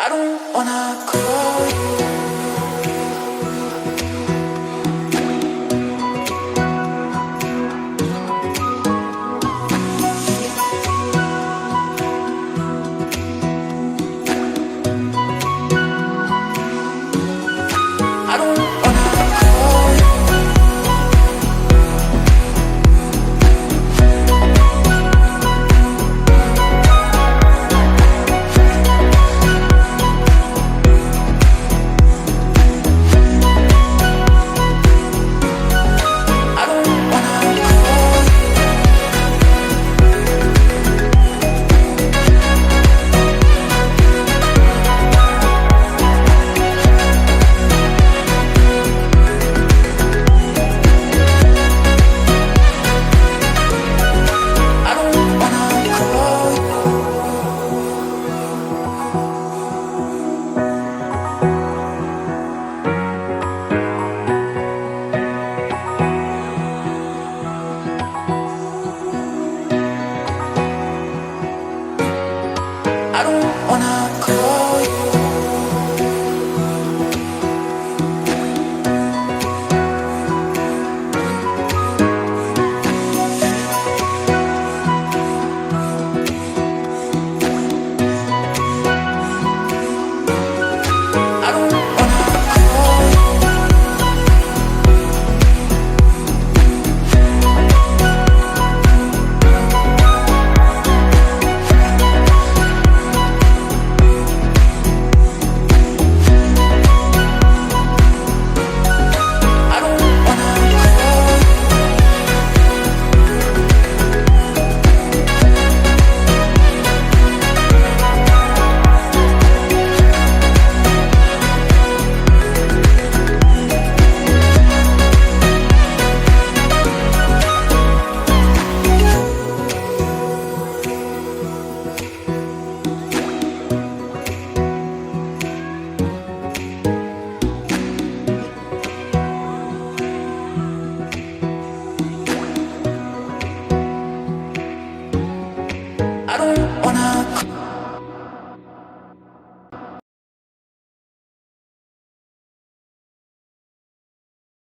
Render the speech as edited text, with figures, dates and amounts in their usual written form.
don't wanna call you. I don't wanna call you. I don't wanna call you. I don't wanna call you. I don't wanna call you. I don't wanna call you. I don't wanna call you. I don't